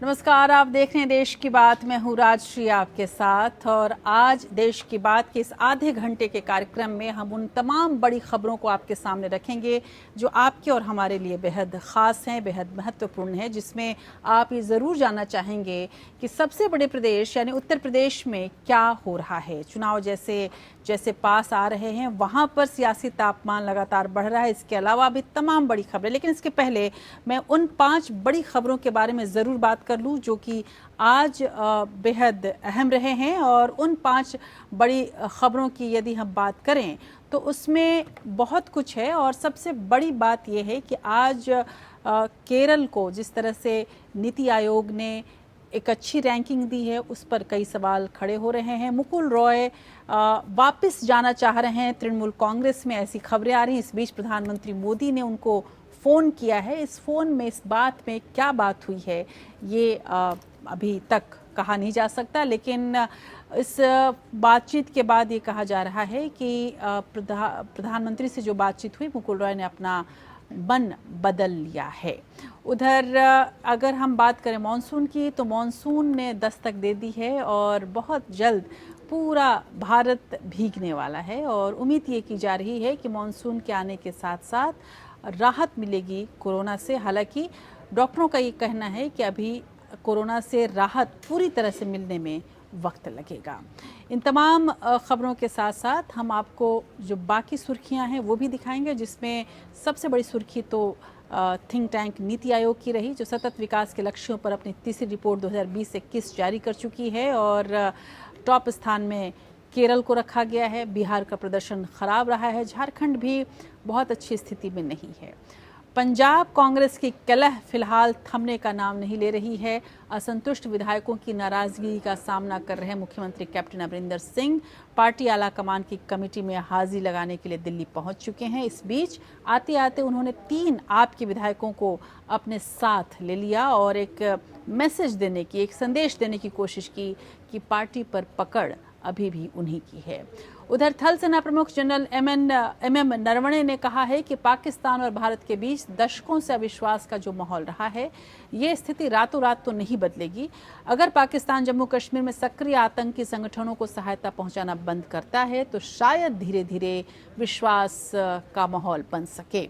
नमस्कार, आप देख रहे हैं देश की बात। मैं हूँ राजश्री आपके साथ और आज देश की बात के इस आधे घंटे के कार्यक्रम में हम उन तमाम बड़ी खबरों को आपके सामने रखेंगे जो आपके और हमारे लिए बेहद ख़ास हैं, बेहद महत्वपूर्ण हैं, जिसमें आप ये ज़रूर जानना चाहेंगे कि सबसे बड़े प्रदेश यानी उत्तर प्रदेश में क्या हो रहा है। चुनाव जैसे जैसे पास आ रहे हैं वहाँ पर सियासी तापमान लगातार बढ़ रहा है। इसके अलावा भी तमाम बड़ी खबरें, लेकिन इसके पहले मैं उन 5 बड़ी खबरों के बारे में ज़रूर बात कर लूँ जो कि आज बेहद अहम रहे हैं। और उन 5 बड़ी खबरों की यदि हम बात करें तो उसमें बहुत कुछ है और सबसे बड़ी बात यह है कि आज केरल को जिस तरह से नीति आयोग ने एक अच्छी रैंकिंग दी है उस पर कई सवाल खड़े हो रहे हैं। मुकुल रॉय वापस जाना चाह रहे हैं तृणमूल कांग्रेस में, ऐसी खबरें आ रही हैं। इस बीच प्रधानमंत्री मोदी ने उनको फ़ोन किया है। इस फ़ोन में इस बात में क्या बात हुई है ये अभी तक कहा नहीं जा सकता, लेकिन इस बातचीत के बाद ये कहा जा रहा है कि प्रधानमंत्री से जो बातचीत हुई मुकुल रॉय ने अपना मन बदल लिया है। उधर अगर हम बात करें मॉनसून की तो मॉनसून ने दस्तक दे दी है और बहुत जल्द पूरा भारत भीगने वाला है और उम्मीद ये की जा रही है कि मॉनसून के आने के साथ साथ राहत मिलेगी कोरोना से। हालांकि डॉक्टरों का ये कहना है कि अभी कोरोना से राहत पूरी तरह से मिलने में वक्त लगेगा। इन तमाम खबरों के साथ साथ हम आपको जो बाकी सुर्खियां हैं वो भी दिखाएंगे, जिसमें सबसे बड़ी सुर्खी तो थिंक टैंक नीति आयोग की रही, जो सतत विकास के लक्ष्यों पर अपनी तीसरी रिपोर्ट 2020-21 जारी कर चुकी है और टॉप स्थान में केरल को रखा गया है। बिहार का प्रदर्शन खराब रहा है, झारखंड भी बहुत अच्छी स्थिति में नहीं है। पंजाब कांग्रेस की कलह फिलहाल थमने का नाम नहीं ले रही है। असंतुष्ट विधायकों की नाराजगी का सामना कर रहे मुख्यमंत्री कैप्टन अमरिंदर सिंह पार्टी आला कमान की कमेटी में हाजिरी लगाने के लिए दिल्ली पहुंच चुके हैं। इस बीच आते आते उन्होंने 3 आप के विधायकों को अपने साथ ले लिया और एक मैसेज देने की, एक संदेश देने की कोशिश की कि पार्टी पर पकड़ अभी भी उन्हीं की है। उधर थल सेना प्रमुख जनरल एम नरवणे ने कहा है कि पाकिस्तान और भारत के बीच दशकों से अविश्वास का जो माहौल रहा है, ये स्थिति रातों रात तो नहीं बदलेगी। अगर पाकिस्तान जम्मू कश्मीर में सक्रिय आतंकी संगठनों को सहायता पहुंचाना बंद करता है तो शायद धीरे धीरे विश्वास का माहौल बन सके।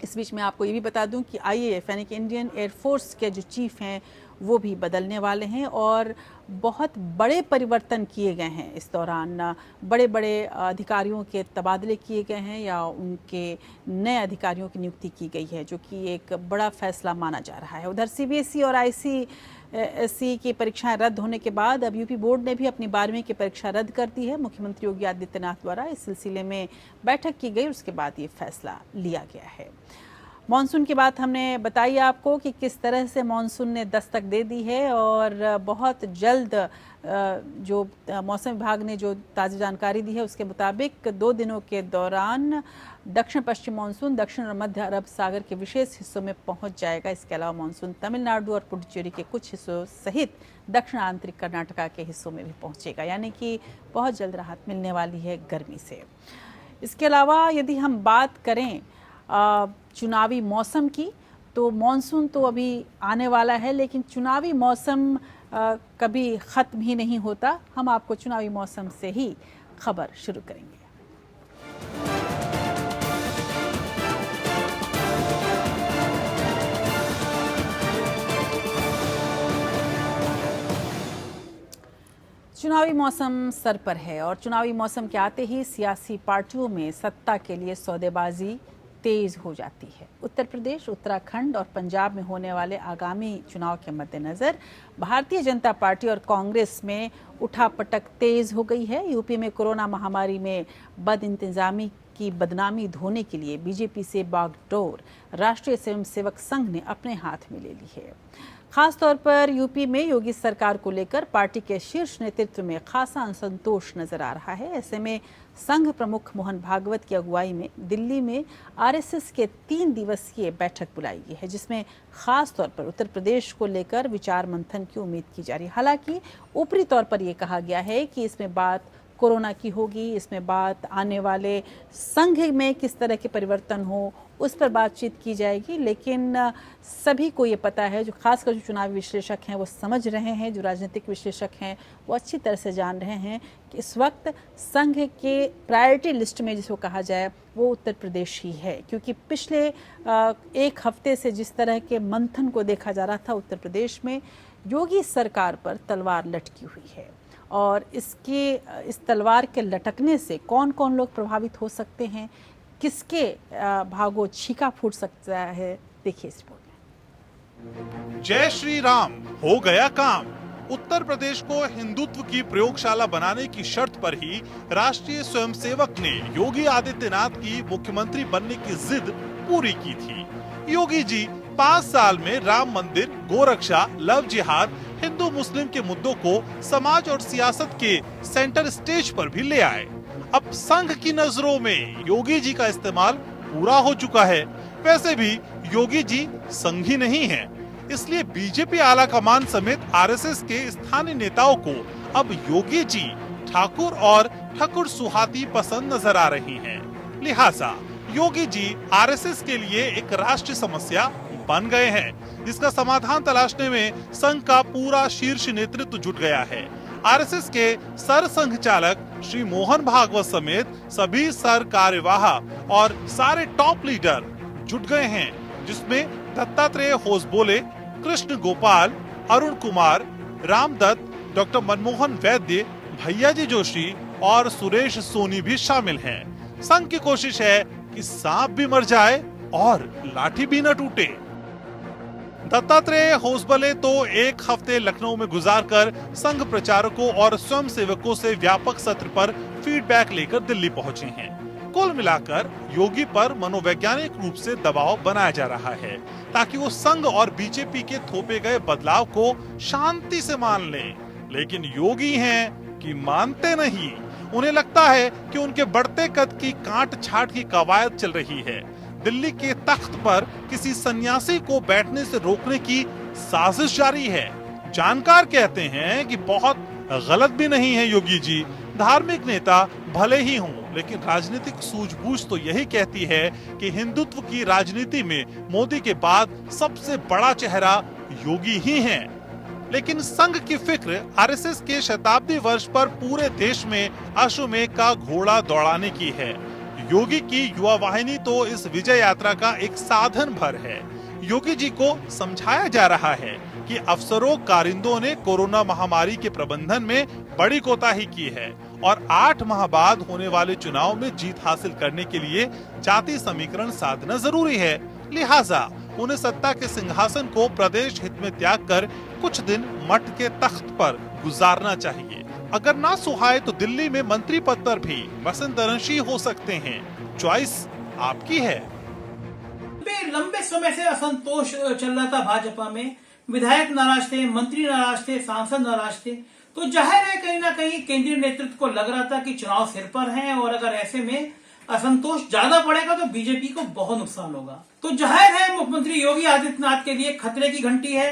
इस बीच मैं आपको ये भी बता दूं कि IAF यानी कि इंडियन एयरफोर्स के जो चीफ हैं वो भी बदलने वाले हैं और बहुत बड़े परिवर्तन किए गए हैं। इस दौरान बड़े बड़े अधिकारियों के तबादले किए गए हैं या उनके नए अधिकारियों की नियुक्ति की गई है, जो कि एक बड़ा फैसला माना जा रहा है। उधर CBSE और ICSE की परीक्षाएं रद्द होने के बाद अब यूपी बोर्ड ने भी अपनी 12वीं की परीक्षा रद्द कर दी है। मुख्यमंत्री योगी आदित्यनाथ द्वारा इस सिलसिले में बैठक की गई, उसके बाद ये फैसला लिया गया है। मॉनसून की बात हमने बताई आपको कि किस तरह से मॉनसून ने दस्तक दे दी है और बहुत जल्द जो मौसम विभाग ने जो ताज़ा जानकारी दी है उसके मुताबिक 2 दिनों के दौरान दक्षिण पश्चिम मॉनसून दक्षिण और मध्य अरब सागर के विशेष हिस्सों में पहुंच जाएगा। इसके अलावा मॉनसून तमिलनाडु और पुडुचेरी के कुछ हिस्सों सहित दक्षिण आंतरिक कर्नाटका के हिस्सों में भी पहुंचेगा, यानी कि बहुत जल्द राहत मिलने वाली है गर्मी से। इसके अलावा यदि हम बात करें चुनावी मौसम की तो मॉनसून तो अभी आने वाला है, लेकिन चुनावी मौसम कभी ख़त्म ही नहीं होता। हम आपको चुनावी मौसम से ही खबर शुरू करेंगे। चुनावी मौसम सर पर है और चुनावी मौसम के आते ही सियासी पार्टियों में सत्ता के लिए सौदेबाजी तेज हो जाती है। उत्तर प्रदेश, उत्तराखंड और पंजाब में होने वाले आगामी चुनाव के मद्देनजर भारतीय जनता पार्टी और कांग्रेस में उठापटक तेज हो गई है। यूपी में कोरोना महामारी में बदइंतजामी की बदनामी धोने के लिए बीजेपी से बागडोर राष्ट्रीय स्वयंसेवक संघ ने अपने हाथ में ले ली है। खासतौर पर यूपी में योगी सरकार को लेकर पार्टी के शीर्ष नेतृत्व में खासा असंतोष नजर आ रहा है। ऐसे में संघ प्रमुख मोहन भागवत की अगुवाई में दिल्ली में आरएसएस के 3 दिवसीय बैठक बुलाई गई है, जिसमें खास तौर पर उत्तर प्रदेश को लेकर विचार मंथन की उम्मीद की जा रही है। हालांकि ऊपरी तौर पर यह कहा गया है कि इसमें बात कोरोना की होगी, इसमें बात आने वाले संघ में किस तरह के परिवर्तन हो उस पर बातचीत की जाएगी। लेकिन सभी को ये पता है, जो खासकर जो चुनावी विश्लेषक हैं वो समझ रहे हैं, जो राजनीतिक विश्लेषक हैं वो अच्छी तरह से जान रहे हैं कि इस वक्त संघ के प्रायोरिटी लिस्ट में जिसको कहा जाए वो उत्तर प्रदेश ही है। क्योंकि पिछले एक हफ्ते से जिस तरह के मंथन को देखा जा रहा था उत्तर प्रदेश में, योगी सरकार पर तलवार लटकी हुई है और इस तलवार के लटकने से कौन कौन लोग प्रभावित हो सकते हैं, किसके भागों छीका फूट सकता है, देखिए इस रिपोर्ट में। जय श्री राम, हो गया काम। उत्तर प्रदेश को हिंदुत्व की प्रयोगशाला बनाने की शर्त पर ही राष्ट्रीय स्वयंसेवक ने योगी आदित्यनाथ की मुख्यमंत्री बनने की जिद पूरी की थी। योगी जी 5 साल में राम मंदिर, गोरक्षा, लव जिहाद, हिंदू मुस्लिम के मुद्दों को समाज और सियासत के सेंटर स्टेज पर भी ले आए। अब संघ की नजरों में योगी जी का इस्तेमाल पूरा हो चुका है। वैसे भी योगी जी संघी नहीं हैं, इसलिए बीजेपी आला कमान समेत आरएसएस के स्थानीय नेताओं को अब योगी जी ठाकुर और ठाकुर सुहाती पसंद नजर आ रही हैं। लिहाजा योगी जी आरएसएस के लिए एक राष्ट्रीय समस्या बन गए हैं, जिसका समाधान तलाशने में संघ का पूरा शीर्ष नेतृत्व जुट गया है। आरएसएस के सर संघ चालक श्री मोहन भागवत समेत सभी सर कार्यवाह और सारे टॉप लीडर जुट गए हैं, जिसमें दत्तात्रेय होसबोले, कृष्ण गोपाल, अरुण कुमार, रामदत्त, डॉक्टर मनमोहन वैद्य, भैयाजी जोशी और सुरेश सोनी भी शामिल हैं। संघ की कोशिश है कि सांप भी मर जाए और लाठी भी न टूटे। दत्तात्रेय होसबले तो एक हफ्ते लखनऊ में गुजारकर संघ प्रचारकों और स्वयंसेवकों से व्यापक सत्र पर फीडबैक लेकर दिल्ली पहुंचे हैं। कुल मिलाकर योगी पर मनोवैज्ञानिक रूप से दबाव बनाया जा रहा है, ताकि वो संघ और बीजेपी के थोपे गए बदलाव को शांति से मान लें। लेकिन योगी हैं कि मानते नहीं। उन्हें लगता है कि उनके बढ़ते कद की काट छाट की कवायद चल रही है। दिल्ली के तख्त पर किसी सन्यासी को बैठने से रोकने की साजिश जारी है। जानकार कहते हैं कि बहुत गलत भी नहीं है योगी जी। धार्मिक नेता भले ही हों, लेकिन राजनीतिक सूझबूझ तो यही कहती है कि हिंदुत्व की राजनीति में मोदी के बाद सबसे बड़ा चेहरा योगी ही हैं। लेकिन संघ की फिक्र आरएसएस के शताब्दी वर्ष पर पूरे देश में अश्वमेध का घोड़ा दौड़ाने की है। योगी की युवा वाहिनी तो इस विजय यात्रा का एक साधन भर है। योगी जी को समझाया जा रहा है कि अफसरों कारिंदों ने कोरोना महामारी के प्रबंधन में बड़ी कोताही की है और 8 माह बाद होने वाले चुनाव में जीत हासिल करने के लिए जाति समीकरण साधना जरूरी है। लिहाजा उन्हें सत्ता के सिंहासन को प्रदेश हित में त्याग कर कुछ दिन मठ के तख्त पर गुजारना चाहिए। अगर ना सुहाए तो दिल्ली में मंत्री पद पर भी मसंदरशी हो सकते हैं। चॉइस आपकी है। लंबे समय से असंतोष चल रहा था भाजपा में। विधायक नाराज थे, मंत्री नाराज थे, सांसद नाराज थे। तो जाहिर है कहीं ना कहीं केंद्रीय नेतृत्व को लग रहा था कि चुनाव सिर पर हैं और अगर ऐसे में असंतोष ज्यादा बढ़ेगा तो बीजेपी को बहुत नुकसान होगा। तो जाहिर है मुख्यमंत्री योगी आदित्यनाथ के लिए खतरे की घंटी है।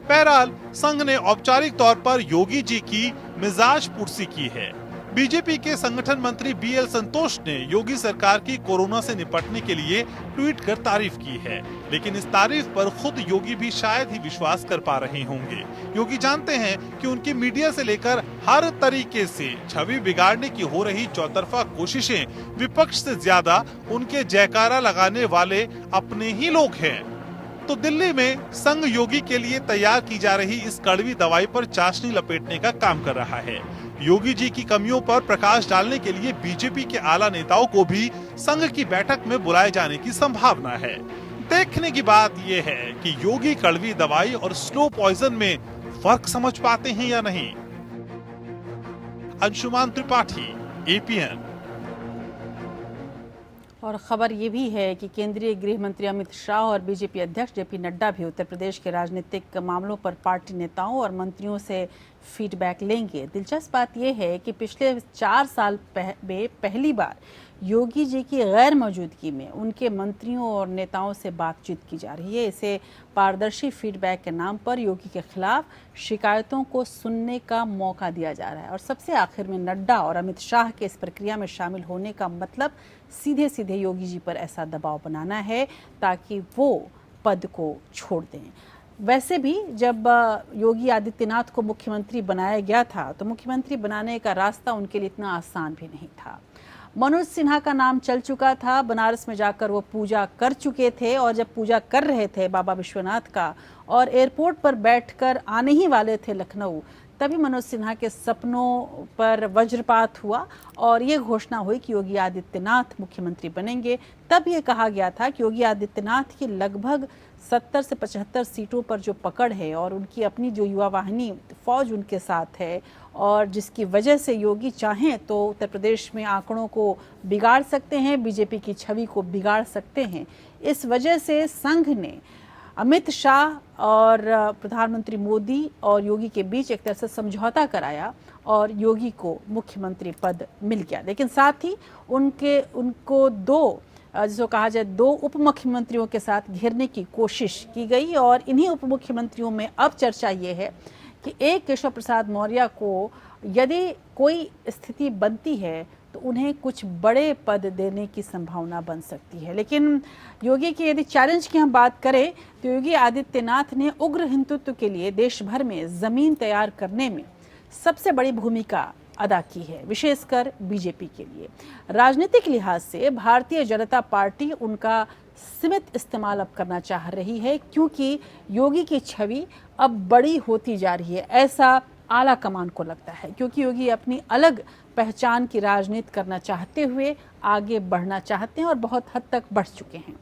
बहरहाल संघ ने औपचारिक तौर पर योगी जी की मिजाज पुरसी की है। बीजेपी के संगठन मंत्री बीएल संतोष ने योगी सरकार की कोरोना से निपटने के लिए ट्वीट कर तारीफ की है, लेकिन इस तारीफ पर खुद योगी भी शायद ही विश्वास कर पा रहे होंगे। योगी जानते हैं कि उनकी मीडिया से लेकर हर तरीके से छवि बिगाड़ने की हो रही चौतरफा कोशिशें विपक्ष से ज्यादा उनके जयकारा लगाने वाले अपने ही लोग हैं। तो दिल्ली में संघ योगी के लिए तैयार की जा रही इस कड़वी दवाई पर चाशनी लपेटने का काम कर रहा है। योगी जी की कमियों पर प्रकाश डालने के लिए बीजेपी के आला नेताओं को भी संघ की बैठक में बुलाए जाने की संभावना है। देखने की बात यह है कि योगी कड़वी दवाई और स्लो पॉइजन में फर्क समझ पाते हैं या नहीं। अंशुमान त्रिपाठी, एपीएन। और खबर ये भी है कि केंद्रीय गृह मंत्री अमित शाह और बीजेपी अध्यक्ष जेपी नड्डा भी उत्तर प्रदेश के राजनीतिक मामलों पर पार्टी नेताओं और मंत्रियों से फीडबैक लेंगे। दिलचस्प बात यह है कि पिछले 4 साल में पहली बार योगी जी की गैर मौजूदगी में उनके मंत्रियों और नेताओं से बातचीत की जा रही है। इसे पारदर्शी फीडबैक के नाम पर योगी के खिलाफ शिकायतों को सुनने का मौका दिया जा रहा है। और सबसे आखिर में नड्डा और अमित शाह के इस प्रक्रिया में शामिल होने का मतलब सीधे सीधे योगी जी पर ऐसा दबाव बनाना है ताकि वो पद को छोड़ दें। वैसे भी जब योगी आदित्यनाथ को मुख्यमंत्री बनाया गया था तो मुख्यमंत्री बनाने का रास्ता उनके लिए इतना आसान भी नहीं था। मनोज सिन्हा का नाम चल चुका था, बनारस में जाकर वो पूजा कर चुके थे और जब पूजा कर रहे थे बाबा विश्वनाथ का और एयरपोर्ट पर बैठकर आने ही वाले थे लखनऊ, तभी मनोज सिन्हा के सपनों पर वज्रपात हुआ और ये घोषणा हुई कि योगी आदित्यनाथ मुख्यमंत्री बनेंगे। तब ये कहा गया था कि योगी आदित्यनाथ की लगभग 70 से 75 सीटों पर जो पकड़ है और उनकी अपनी जो युवा वाहिनी फौज उनके साथ है और जिसकी वजह से योगी चाहें तो उत्तर प्रदेश में आंकड़ों को बिगाड़ सकते हैं, बीजेपी की छवि को बिगाड़ सकते हैं। इस वजह से संघ ने अमित शाह और प्रधानमंत्री मोदी और योगी के बीच एक तरह से समझौता कराया और योगी को मुख्यमंत्री पद मिल गया। लेकिन साथ ही उनको जिसको कहा जाए 2 उप मुख्यमंत्रियों के साथ घेरने की कोशिश की गई और इन्हीं उप मुख्यमंत्रियों में अब चर्चा ये है कि एक केशव प्रसाद मौर्य को यदि कोई स्थिति बनती है तो उन्हें कुछ बड़े पद देने की संभावना बन सकती है। लेकिन योगी की यदि चैलेंज की हम बात करें तो योगी आदित्यनाथ ने उग्र हिंदुत्व के लिए देश भर में जमीन तैयार करने में सबसे बड़ी भूमिका अदा की है, विशेषकर बीजेपी के लिए। राजनीतिक लिहाज से भारतीय जनता पार्टी उनका सीमित इस्तेमाल अब करना चाह रही है क्योंकि योगी की छवि अब बड़ी होती जा रही है, ऐसा आला कमान को लगता है, क्योंकि योगी अपनी अलग पहचान की राजनीति करना चाहते हुए आगे बढ़ना चाहते हैं और बहुत हद तक बढ़ चुके हैं।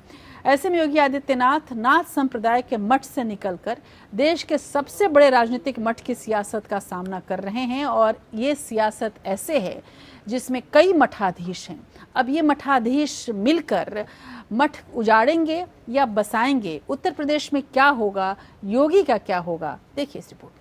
ऐसे में योगी आदित्यनाथ नाथ संप्रदाय के मठ से निकलकर देश के सबसे बड़े राजनीतिक मठ की सियासत का सामना कर रहे हैं और ये सियासत ऐसे है जिसमें कई मठाधीश हैं। अब ये मठाधीश मिलकर मठ उजाड़ेंगे या बसाएंगे, उत्तर प्रदेश में क्या होगा, योगी का क्या होगा, देखिए इस रिपोर्ट में।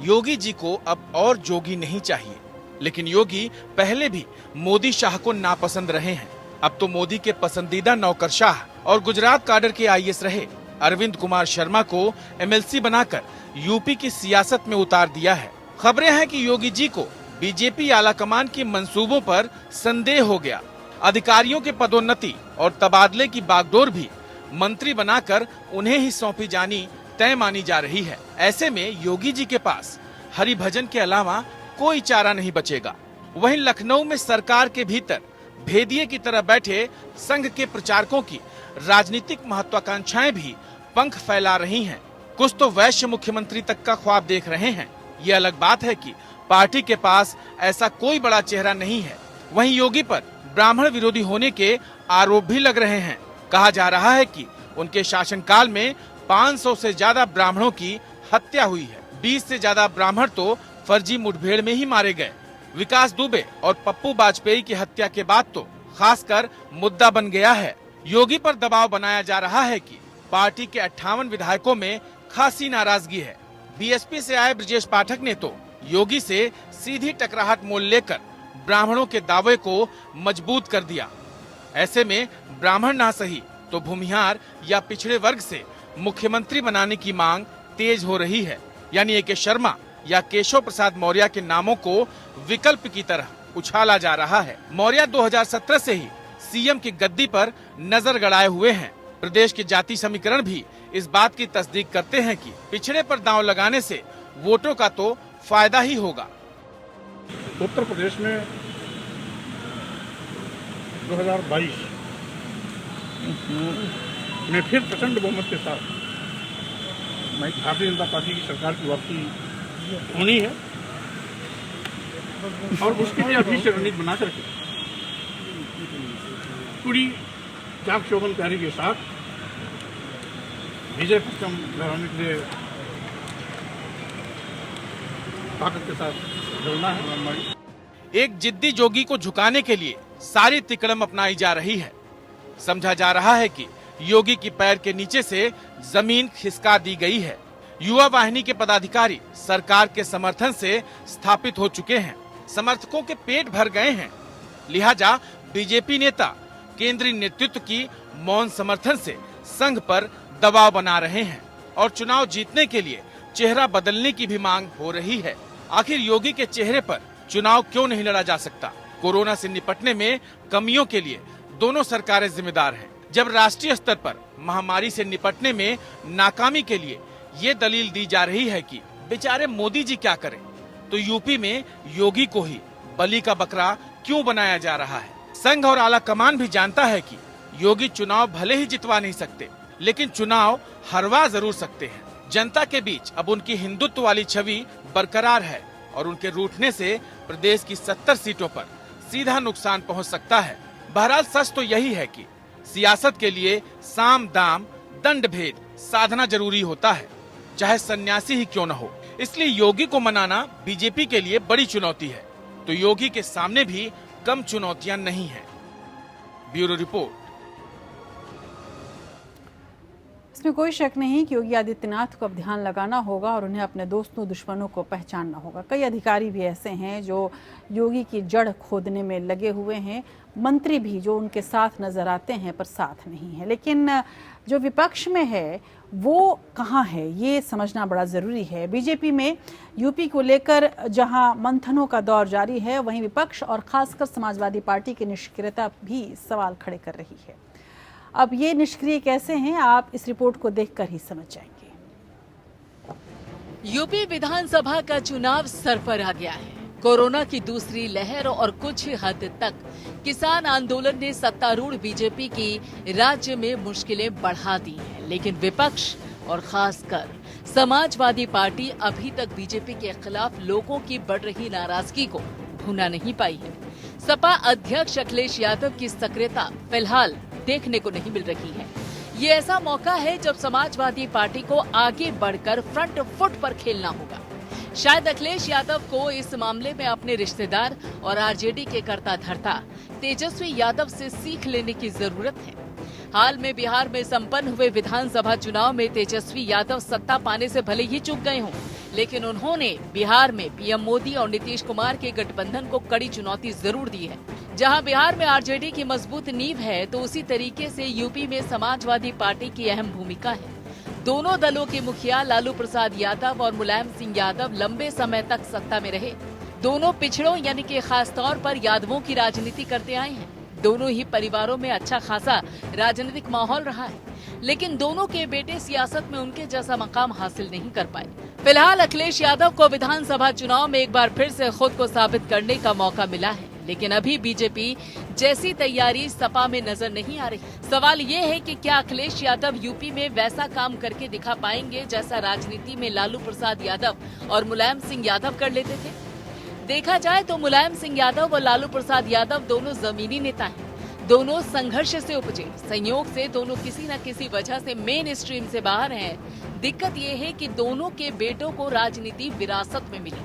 योगी जी को अब और जोगी नहीं चाहिए, लेकिन योगी पहले भी मोदी शाह को नापसंद रहे हैं। अब तो मोदी के पसंदीदा नौकरशाह और गुजरात काडर के आईएएस रहे अरविंद कुमार शर्मा को एमएलसी बनाकर यूपी की सियासत में उतार दिया है। खबरें हैं कि योगी जी को बीजेपी आलाकमान के मंसूबों पर संदेह हो गया। अधिकारियों के पदोन्नति और तबादले की बागडोर भी मंत्री बनाकर उन्हें ही सौंपी जानी तय मानी जा रही है। ऐसे में योगी जी के पास हरिभजन के अलावा कोई चारा नहीं बचेगा। वहीं लखनऊ में सरकार के भीतर भेदिए की तरह बैठे संघ के प्रचारकों की राजनीतिक महत्वाकांक्षाएं भी पंख फैला रही हैं। कुछ तो वैश्य मुख्यमंत्री तक का ख्वाब देख रहे हैं। ये अलग बात है कि पार्टी के पास ऐसा कोई बड़ा चेहरा नहीं है। वहीं योगी पर ब्राह्मण विरोधी होने के आरोप भी लग रहे हैं। कहा जा रहा है कि उनके शासनकाल में 500 से ज्यादा ब्राह्मणों की हत्या हुई है। 20 से ज्यादा ब्राह्मण तो फर्जी मुठभेड़ में ही मारे गए। विकास दुबे और पप्पू वाजपेयी की हत्या के बाद तो खासकर मुद्दा बन गया है। योगी पर दबाव बनाया जा रहा है कि पार्टी के 58 विधायकों में खासी नाराजगी है। बीएसपी से आए ब्रजेश पाठक ने तो योगी से सीधी टकराहट मोल लेकर ब्राह्मणों के दावे को मजबूत कर दिया। ऐसे में ब्राह्मण ना सही तो भूमिहार या पिछड़े वर्ग से मुख्यमंत्री बनाने की मांग तेज हो रही है। यानी ए.के. शर्मा या केशव प्रसाद मौर्य के नामों को विकल्प की तरह उछाला जा रहा है। मौर्य 2017 से ही सीएम की गद्दी पर नजर गड़ाए हुए हैं। प्रदेश के जाति समीकरण भी इस बात की तस्दीक करते हैं कि पिछड़े पर दांव लगाने से वोटों का तो फायदा ही होगा। उत्तर प्रदेश में 2022 में फिर प्रचंड बहुमत के साथ भारतीय जनता पार्टी की सरकार की वापसी होनी है और उसके लिए अभी से रणनीति बना करके पूरी चाक चौबंद तैयारी के साथ विजय परचम लहराने के लिए ताकत के साथ जुड़ना है। एक जिद्दी जोगी को झुकाने के लिए सारी तिकड़म अपनाई जा रही है। समझा जा रहा है कि योगी की पैर के नीचे से जमीन खिसका दी गई है। युवा वाहिनी के पदाधिकारी सरकार के समर्थन से स्थापित हो चुके हैं, समर्थकों के पेट भर गए हैं। लिहाजा बीजेपी नेता केंद्रीय नेतृत्व की मौन समर्थन से संघ पर दबाव बना रहे हैं और चुनाव जीतने के लिए चेहरा बदलने की भी मांग हो रही है। आखिर योगी के चेहरे पर चुनाव क्यों नहीं लड़ा जा सकता? कोरोना से निपटने में कमियों के लिए दोनों सरकारें जिम्मेदार हैं। जब राष्ट्रीय स्तर पर महामारी से निपटने में नाकामी के लिए ये दलील दी जा रही है कि बेचारे मोदी जी क्या करें, तो यूपी में योगी को ही बलि का बकरा क्यों बनाया जा रहा है? संघ और आला कमान भी जानता है कि योगी चुनाव भले ही जितवा नहीं सकते, लेकिन चुनाव हरवा जरूर सकते हैं। जनता के बीच अब उनकी हिंदुत्व वाली छवि बरकरार है और उनके रूठने से प्रदेश की 70 सीटों पर सीधा नुकसान पहुंच सकता है। बहरहाल सच तो यही है कि सियासत के लिए साम दाम दंड भेद साधना जरूरी होता है, चाहे सन्यासी ही क्यों न हो। इसलिए योगी को मनाना बीजेपी के लिए बड़ी चुनौती है, तो योगी के सामने भी कम चुनौतियां नहीं हैं। Bureau report. इसमें कोई शक नहीं कि योगी आदित्यनाथ को अब ध्यान लगाना होगा और उन्हें अपने दोस्तों दुश्मनों को पहचानना होगा। कई अधिकारी भी ऐसे हैं जो योगी की जड़ खोदने में लगे हुए हैं, मंत्री भी जो उनके साथ नजर आते हैं पर साथ नहीं है। लेकिन जो विपक्ष में है वो कहाँ है, ये समझना बड़ा ज़रूरी है। बीजेपी में यूपी को लेकर जहां मंथनों का दौर जारी है, वहीं विपक्ष और खासकर समाजवादी पार्टी की निष्क्रियता भी सवाल खड़े कर रही है। अब ये निष्क्रिय कैसे हैं, आप इस रिपोर्ट को देखकर ही समझ जाएंगे। यूपी विधानसभा का चुनाव सर पर आ गया है। कोरोना की दूसरी लहर और कुछ हद तक किसान आंदोलन ने सत्तारूढ़ बीजेपी की राज्य में मुश्किलें बढ़ा दी हैं, लेकिन विपक्ष और खासकर समाजवादी पार्टी अभी तक बीजेपी के खिलाफ लोगों की बढ़ रही नाराजगी को भुना नहीं पाई है। सपा अध्यक्ष अखिलेश यादव की सक्रियता फिलहाल देखने को नहीं मिल रही है। ये ऐसा मौका है जब समाजवादी पार्टी को आगे बढ़कर फ्रंट फुट पर खेलना होगा। शायद अखिलेश यादव को इस मामले में अपने रिश्तेदार और आरजेडी के कर्ता धर्ता तेजस्वी यादव से सीख लेने की जरूरत है। हाल में बिहार में संपन्न हुए विधानसभा चुनाव में तेजस्वी यादव सत्ता पाने से भले ही चूक गए हों, लेकिन उन्होंने बिहार में पीएम मोदी और नीतीश कुमार के गठबंधन को कड़ी चुनौती जरूर दी है। जहां बिहार में आरजेडी की मजबूत नींव है, तो उसी तरीके से यूपी में समाजवादी पार्टी की अहम भूमिका है। दोनों दलों के मुखिया लालू प्रसाद यादव और मुलायम सिंह यादव लंबे समय तक सत्ता में रहे। दोनों पिछड़ों यानी कि खास तौर पर यादवों की राजनीति करते आए हैं। दोनों ही परिवारों में अच्छा खासा राजनीतिक माहौल रहा है, लेकिन दोनों के बेटे सियासत में उनके जैसा मकाम हासिल नहीं कर पाए। फिलहाल अखिलेश यादव को विधानसभा चुनाव में एक बार फिर से खुद को साबित करने का मौका मिला है, लेकिन अभी बीजेपी जैसी तैयारी सपा में नजर नहीं आ रही। सवाल ये है कि क्या अखिलेश यादव यूपी में वैसा काम करके दिखा पाएंगे जैसा राजनीति में लालू प्रसाद यादव और मुलायम सिंह यादव कर लेते थे। देखा जाए तो मुलायम सिंह यादव और लालू प्रसाद यादव दोनों जमीनी नेता हैं। दोनों संघर्ष से उपजे, संयोग से दोनों किसी न किसी वजह से मेन स्ट्रीम से बाहर हैं। दिक्कत ये है कि दोनों के बेटों को राजनीति विरासत में मिली।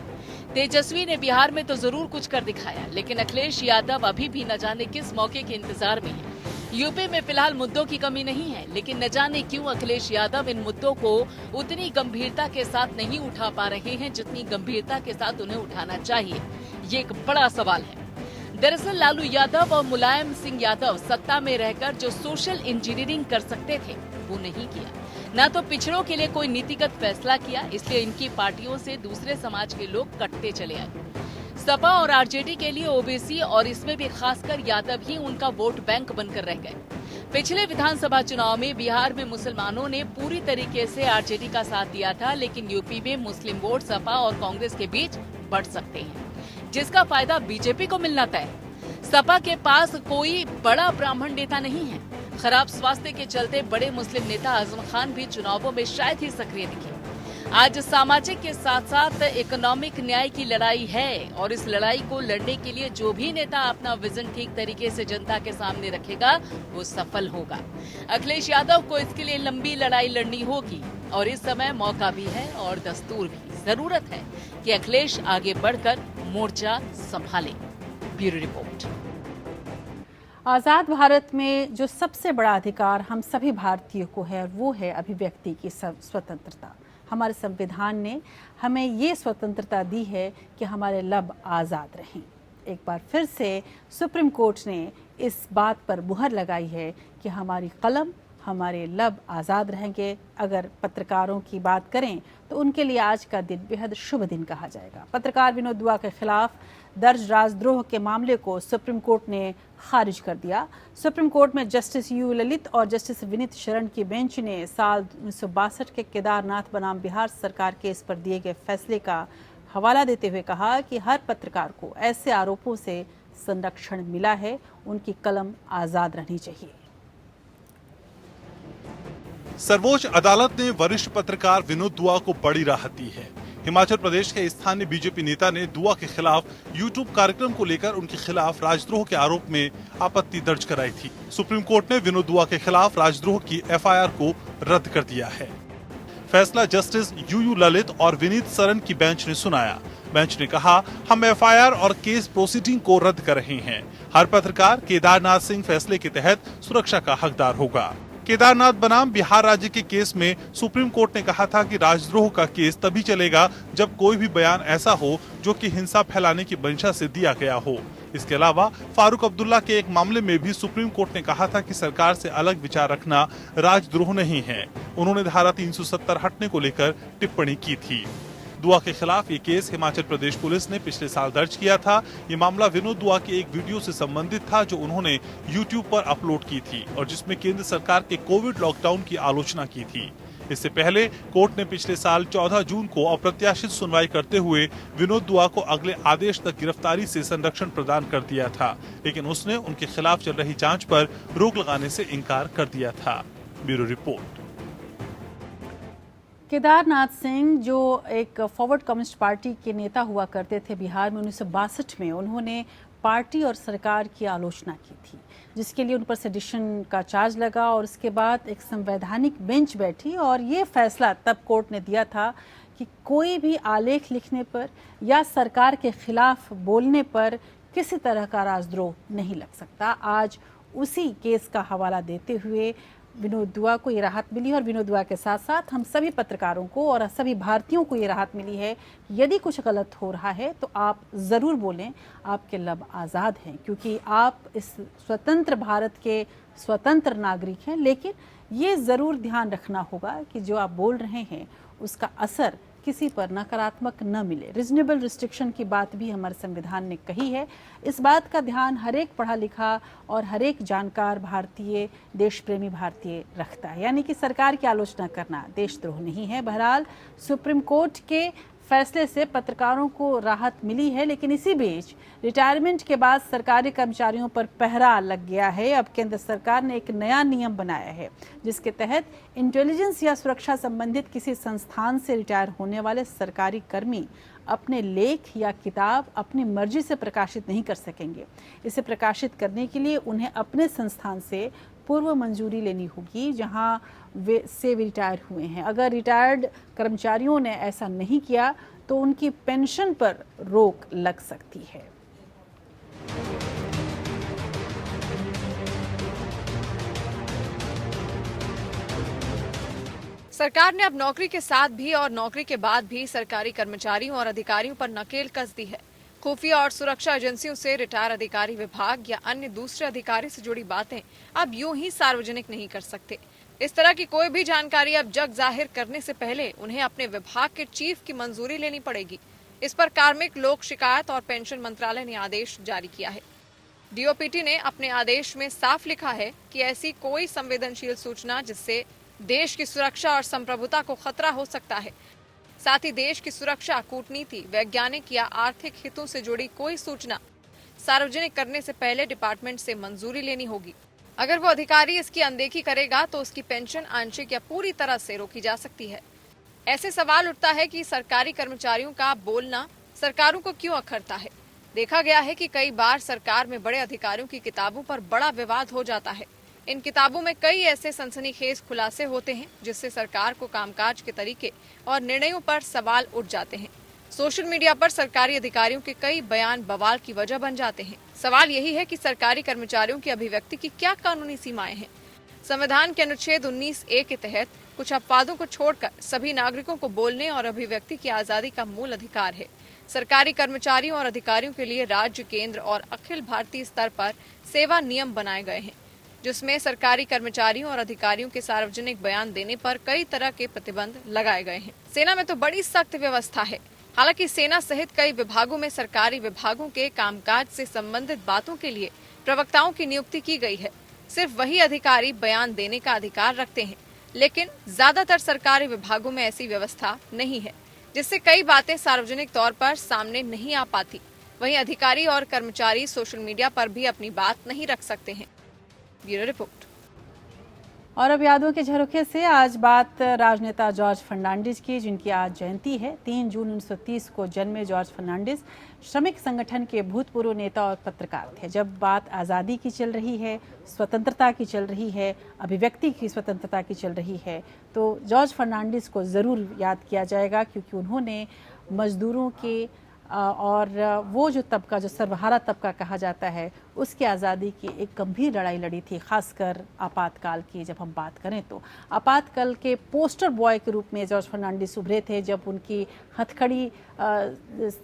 तेजस्वी ने बिहार में तो जरूर कुछ कर दिखाया, लेकिन अखिलेश यादव अभी भी न जाने किस मौके के इंतजार में है। यूपी में फिलहाल मुद्दों की कमी नहीं है, लेकिन न जाने क्यों अखिलेश यादव इन मुद्दों को उतनी गंभीरता के साथ नहीं उठा पा रहे हैं जितनी गंभीरता के साथ उन्हें उठाना चाहिए। ये एक बड़ा सवाल है। दरअसल लालू यादव और मुलायम सिंह यादव सत्ता में रहकर जो सोशल इंजीनियरिंग कर सकते थे वो नहीं किया, न तो पिछड़ों के लिए कोई नीतिगत फैसला किया, इसलिए इनकी पार्टियों से दूसरे समाज के लोग कटते चले आए। सपा और आरजेडी के लिए ओबीसी और इसमें भी खासकर यादव ही उनका वोट बैंक बनकर रह गए। पिछले विधानसभा चुनाव में बिहार में मुसलमानों ने पूरी तरीके से आरजेडी का साथ दिया था, लेकिन यूपी में मुस्लिम वोट सपा और कांग्रेस के बीच बढ़ सकते हैं, जिसका फायदा बीजेपी को मिलना तय। सपा के पास कोई बड़ा ब्राह्मण नेता नहीं है। खराब स्वास्थ्य के चलते बड़े मुस्लिम नेता आजम खान भी चुनावों में शायद ही सक्रिय दिखे। आज सामाजिक के साथ साथ इकोनॉमिक न्याय की लड़ाई है और इस लड़ाई को लड़ने के लिए जो भी नेता अपना विजन ठीक तरीके से जनता के सामने रखेगा वो सफल होगा। अखिलेश यादव को इसके लिए लंबी लड़ाई लड़नी होगी और इस समय मौका भी है और दस्तूर भी। जरूरत है कि अखिलेश आगे बढ़कर मोर्चा संभाले। Bureau report. आज़ाद भारत में जो सबसे बड़ा अधिकार हम सभी भारतीयों को है वो है अभिव्यक्ति की स्वतंत्रता। हमारे संविधान ने हमें ये स्वतंत्रता दी है कि हमारे लब आज़ाद रहें। एक बार फिर से सुप्रीम कोर्ट ने इस बात पर मुहर लगाई है कि हमारी कलम, हमारे लब आज़ाद रहेंगे। अगर पत्रकारों की बात करें तो उनके लिए आज का दिन बेहद शुभ दिन कहा जाएगा। पत्रकार विनोद दुआ के खिलाफ दर्ज राजद्रोह के मामले को सुप्रीम कोर्ट ने खारिज कर दिया। सुप्रीम कोर्ट में जस्टिस यू ललित और जस्टिस विनीत शरण की बेंच ने साल 1962 के केदारनाथ बनाम बिहार सरकार केस पर दिए गए फैसले का हवाला देते हुए कहा कि हर पत्रकार को ऐसे आरोपों से संरक्षण मिला है, उनकी कलम आज़ाद रहनी चाहिए। सर्वोच्च अदालत ने वरिष्ठ पत्रकार विनोद दुआ को बड़ी राहत दी है। हिमाचल प्रदेश के स्थानीय बीजेपी नेता ने दुआ के खिलाफ यूट्यूब कार्यक्रम को लेकर उनके खिलाफ राजद्रोह के आरोप में आपत्ति दर्ज कराई थी। सुप्रीम कोर्ट ने विनोद दुआ के खिलाफ राजद्रोह की एफआईआर को रद्द कर दिया है। फैसला जस्टिस यू ललित और विनीत शरण की बेंच ने सुनाया। बेंच ने कहा, हम एफआईआर और केस प्रोसीडिंग को रद्द कर रहे हैं। हर पत्रकार केदारनाथ सिंह फैसले के तहत सुरक्षा का हकदार होगा। केदारनाथ बनाम बिहार राज्य के केस में सुप्रीम कोर्ट ने कहा था कि राजद्रोह का केस तभी चलेगा जब कोई भी बयान ऐसा हो जो कि हिंसा फैलाने की मंशा से दिया गया हो। इसके अलावा फारूक अब्दुल्ला के एक मामले में भी सुप्रीम कोर्ट ने कहा था कि सरकार से अलग विचार रखना राजद्रोह नहीं है। उन्होंने धारा 370 हटने को लेकर टिप्पणी की थी। दुआ के खिलाफ ये केस हिमाचल प्रदेश पुलिस ने पिछले साल दर्ज किया था। ये मामला विनोद दुआ के एक वीडियो से संबंधित था जो उन्होंने यूट्यूब पर अपलोड की थी और जिसमें केंद्र सरकार के कोविड लॉकडाउन की आलोचना की थी। इससे पहले कोर्ट ने पिछले साल 14 जून को अप्रत्याशित सुनवाई करते हुए विनोद दुआ को अगले आदेश तक गिरफ्तारी से संरक्षण प्रदान कर दिया था, लेकिन उसने उनके खिलाफ चल रही जांच पर रोक लगाने से इनकार कर दिया था। Bureau report. केदारनाथ सिंह जो एक फॉरवर्ड कम्युनिस्ट पार्टी के नेता हुआ करते थे बिहार में 1962 में, उन्होंने पार्टी और सरकार की आलोचना की थी, जिसके लिए उन पर सेडिशन का चार्ज लगा और उसके बाद एक संवैधानिक बेंच बैठी और ये फैसला तब कोर्ट ने दिया था कि कोई भी आलेख लिखने पर या सरकार के खिलाफ बोलने पर किसी तरह का राजद्रोह नहीं लग सकता। आज उसी केस का हवाला देते हुए विनोद दुआ को ये राहत मिली और विनोद दुआ के साथ साथ हम सभी पत्रकारों को और सभी भारतीयों को ये राहत मिली है। यदि कुछ गलत हो रहा है तो आप ज़रूर बोलें, आपके लब आज़ाद हैं, क्योंकि आप इस स्वतंत्र भारत के स्वतंत्र नागरिक हैं। लेकिन ये ज़रूर ध्यान रखना होगा कि जो आप बोल रहे हैं उसका असर किसी पर नकारात्मक न मिले। रीजनेबल रिस्ट्रिक्शन की बात भी हमारे संविधान ने कही है। इस बात का ध्यान हर एक पढ़ा लिखा और हर एक जानकार भारतीय, देश प्रेमी भारतीय रखता है, यानी कि सरकार की आलोचना करना देशद्रोह नहीं है। बहरहाल सुप्रीम कोर्ट के फैसले से पत्रकारों को राहत मिली है, लेकिन इसी बीच रिटायरमेंट के बाद सरकारी कर्मचारियों पर पहरा लग गया है। अब केंद्र सरकार ने एक नया नियम बनाया है जिसके तहत इंटेलिजेंस या सुरक्षा संबंधित किसी संस्थान से रिटायर होने वाले सरकारी कर्मी अपने लेख या किताब अपनी मर्जी से प्रकाशित नहीं कर सकेंगे। इसे प्रकाशित करने के लिए उन्हें अपने संस्थान से पूर्व मंजूरी लेनी होगी जहां वे रिटायर हुए हैं। अगर रिटायर्ड कर्मचारियों ने ऐसा नहीं किया तो उनकी पेंशन पर रोक लग सकती है। सरकार ने अब नौकरी के साथ भी और नौकरी के बाद भी सरकारी कर्मचारियों और अधिकारियों पर नकेल कस दी है। खुफिया और सुरक्षा एजेंसियों से रिटायर अधिकारी विभाग या अन्य दूसरे अधिकारी से जुड़ी बातें अब यूं ही सार्वजनिक नहीं कर सकते। इस तरह की कोई भी जानकारी अब जग जाहिर करने से पहले उन्हें अपने विभाग के चीफ की मंजूरी लेनी पड़ेगी। इस पर कार्मिक, लोक शिकायत और पेंशन मंत्रालय ने आदेश जारी किया है। डीओपीटी ने अपने आदेश में साफ लिखा है कि ऐसी कोई संवेदनशील सूचना जिससे देश की सुरक्षा और संप्रभुता को खतरा हो सकता है, साथ ही देश की सुरक्षा, कूटनीति, वैज्ञानिक या आर्थिक हितों से जुड़ी कोई सूचना सार्वजनिक करने से पहले डिपार्टमेंट से मंजूरी लेनी होगी। अगर वो अधिकारी इसकी अनदेखी करेगा तो उसकी पेंशन आंशिक या पूरी तरह से रोकी जा सकती है। ऐसे सवाल उठता है कि सरकारी कर्मचारियों का बोलना सरकारों को क्यों अखरता है। देखा गया है कि कई बार सरकार में बड़े अधिकारियों की किताबों पर बड़ा विवाद हो जाता है। इन किताबों में कई ऐसे सनसनीखेज खुलासे होते हैं जिससे सरकार को कामकाज के तरीके और निर्णयों पर सवाल उठ जाते हैं। सोशल मीडिया पर सरकारी अधिकारियों के कई बयान बवाल की वजह बन जाते हैं। सवाल यही है कि सरकारी कर्मचारियों की अभिव्यक्ति की क्या कानूनी सीमाएं हैं। संविधान के अनुच्छेद 19A के तहत कुछ अपवादों को छोड़कर सभी नागरिकों को बोलने और अभिव्यक्ति की आजादी का मूल अधिकार है। सरकारी कर्मचारियों और अधिकारियों के लिए राज्य, केंद्र और अखिल भारतीय स्तर पर सेवा नियम बनाए गए हैं, जिसमें सरकारी कर्मचारियों और अधिकारियों के सार्वजनिक बयान देने पर कई तरह के प्रतिबंध लगाए गए हैं। सेना में तो बड़ी सख्त व्यवस्था है। हालांकि सेना सहित कई विभागों में सरकारी विभागों के कामकाज से संबंधित बातों के लिए प्रवक्ताओं की नियुक्ति की गई है। सिर्फ वही अधिकारी बयान देने का अधिकार रखते हैं, लेकिन ज्यादातर सरकारी विभागों में ऐसी व्यवस्था नहीं है, जिससे कई बातें सार्वजनिक तौर पर सामने नहीं आ पाती। वहीं अधिकारी और कर्मचारी सोशल मीडिया पर भी अपनी बात नहीं रख सकते हैं। Bureau report. और अब यादों के झरोखे से आज बात राजनेता जॉर्ज फर्नांडिस की, जिनकी आज जयंती है। 3 जून 1930 को जन्मे जॉर्ज फर्नांडिस श्रमिक संगठन के भूतपूर्व नेता और पत्रकार थे। जब बात आज़ादी की चल रही है, स्वतंत्रता की चल रही है, अभिव्यक्ति की स्वतंत्रता की चल रही है, तो जॉर्ज फर्नांडिस को ज़रूर याद किया जाएगा, क्योंकि उन्होंने मजदूरों के और वो जो तबका, जो सर्वहारा तबका कहा जाता है, उसकी आज़ादी की एक गंभीर लड़ाई लड़ी थी। खासकर आपातकाल की जब हम बात करें तो आपातकाल के पोस्टर बॉय के रूप में जॉर्ज फर्नांडिस उभरे थे, जब उनकी हथकड़ी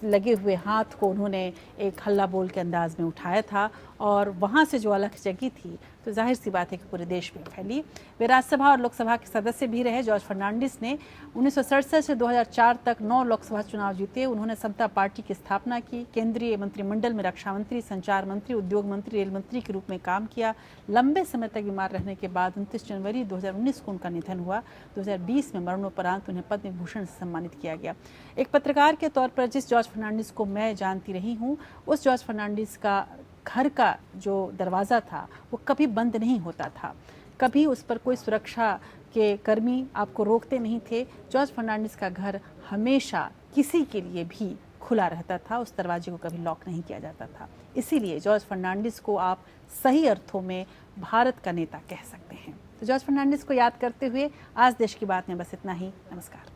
लगे हुए हाथ को उन्होंने एक हल्ला बोल के अंदाज में उठाया था, और वहाँ से जो अलख जगी थी तो जाहिर सी बात है कि पूरे देश में फैली। वे राज्यसभा और लोकसभा के सदस्य भी रहे। जॉर्ज फर्नांडिस ने 1967 से 2004 तक 9 लोकसभा चुनाव जीते। उन्होंने समता पार्टी की स्थापना की, केंद्रीय मंत्रिमंडल में रक्षा मंत्री, संचार मंत्री, उद्योग मंत्री, रेल मंत्री के रूप में काम किया। लंबे समय तक बीमार रहने के बाद 29 जनवरी 2019 को उनका निधन हुआ। 2020 में मरणोपरांत उन्हें पद्म भूषण से सम्मानित किया गया। एक पत्रकार के तौर पर जिस जॉर्ज फर्नांडिस को मैं जानती रही हूँ, उस जॉर्ज फर्नांडिस का घर का जो दरवाज़ा था वो कभी बंद नहीं होता था, कभी उस पर कोई सुरक्षा के कर्मी आपको रोकते नहीं थे। जॉर्ज फर्नांडिस का घर हमेशा किसी के लिए भी खुला रहता था, उस दरवाजे को कभी लॉक नहीं किया जाता था। इसीलिए जॉर्ज फर्नांडिस को आप सही अर्थों में भारत का नेता कह सकते हैं। तो जॉर्ज फर्नांडिस को याद करते हुए आज देश की बात में बस इतना ही। नमस्कार।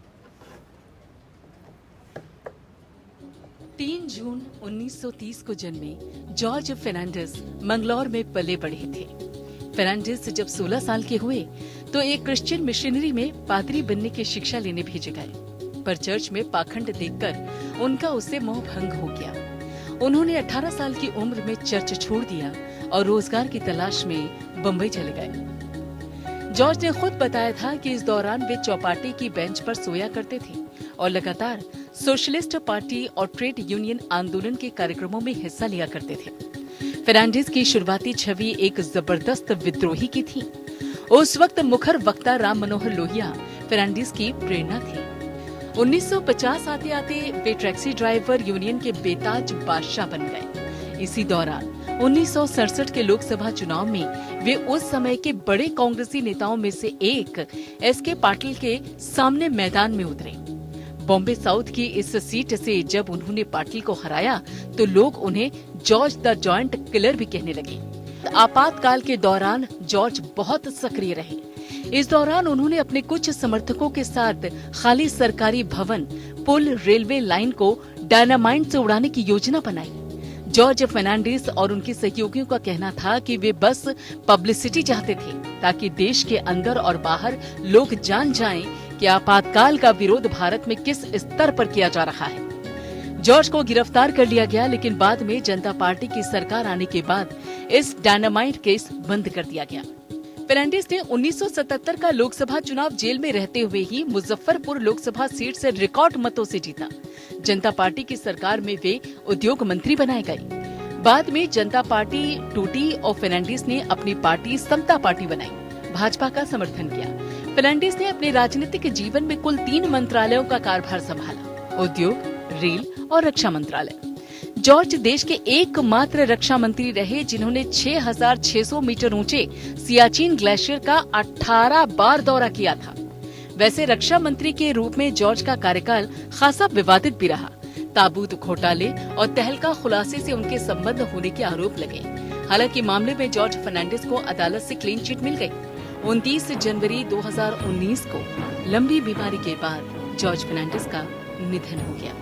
3 जून 1930 को जन्मे जॉर्ज फर्नांडिस मंगलौर में पले बढ़े थे। फर्नांडिस जब 16 साल के हुए तो एक क्रिश्चियन मिशनरी में पादरी बनने की शिक्षा लेने भेजे गए, पर चर्च में पाखंड देखकर उनका उससे मोह भंग हो गया। उन्होंने 18 साल की उम्र में चर्च छोड़ दिया और रोजगार की तलाश में बम्बई चले गए। जॉर्ज ने खुद बताया था कि इस दौरान वे चौपाटी की बेंच पर सोया करते थे और लगातार सोशलिस्ट पार्टी और ट्रेड यूनियन आंदोलन के कार्यक्रमों में हिस्सा लिया करते थे। फर्नांडिस की शुरुआती छवि एक जबरदस्त विद्रोही की थी। उस वक्त मुखर वक्ता राम मनोहर लोहिया फर्नांडिस की प्रेरणा थी। 1950 आते आते वे टैक्सी ड्राइवर यूनियन के बेताज बादशाह बन गए। इसी दौरान 1967 के लोकसभा चुनाव में वे उस समय के बड़े कांग्रेसी नेताओं में से एक एसके पाटिल के सामने मैदान में उतरे। बॉम्बे साउथ की इस सीट से जब उन्होंने पाटिल को हराया तो लोग उन्हें जॉर्ज द जॉइंट किलर भी कहने लगे। आपातकाल के दौरान जॉर्ज बहुत सक्रिय रहे। इस दौरान उन्होंने अपने कुछ समर्थकों के साथ खाली सरकारी भवन, पुल, रेलवे लाइन को डायनामाइट से उड़ाने की योजना बनाई। जॉर्ज फर्नांडिस और उनके सहयोगियों का कहना था कि वे बस पब्लिसिटी चाहते थे, ताकि देश के अंदर और बाहर लोग जान जाएं कि आपातकाल का विरोध भारत में किस स्तर पर किया जा रहा है। जॉर्ज को गिरफ्तार कर लिया गया, लेकिन बाद में जनता पार्टी की सरकार आने के बाद इस डायनामाइट केस बंद कर दिया गया। फर्नांडिस ने 1977 का लोकसभा चुनाव जेल में रहते हुए ही मुजफ्फरपुर लोकसभा सीट से रिकॉर्ड मतों से जीता। जनता पार्टी की सरकार में वे उद्योग मंत्री बनाए गए। बाद में जनता पार्टी टूटी और फर्नांडिस ने अपनी पार्टी समता पार्टी बनाई, भाजपा का समर्थन किया। फर्नांडिस ने अपने राजनीतिक जीवन में कुल 3 मंत्रालयों का कार्यभार संभाला, उद्योग, रेल और रक्षा मंत्रालय। जॉर्ज देश के एकमात्र रक्षा मंत्री रहे जिन्होंने 6,600 मीटर ऊंचे सियाचिन ग्लेशियर का 18 बार दौरा किया था। वैसे रक्षा मंत्री के रूप में जॉर्ज का कार्यकाल खासा विवादित भी रहा। ताबूत घोटाले और तहलका खुलासे से उनके संबंध होने के आरोप लगे। हालांकि मामले में जॉर्ज फर्नांडिस को अदालत से क्लीन चिट मिल गई। 29 जनवरी 2019 को लंबी बीमारी के बाद जॉर्ज फर्नांडिस का निधन हो गया।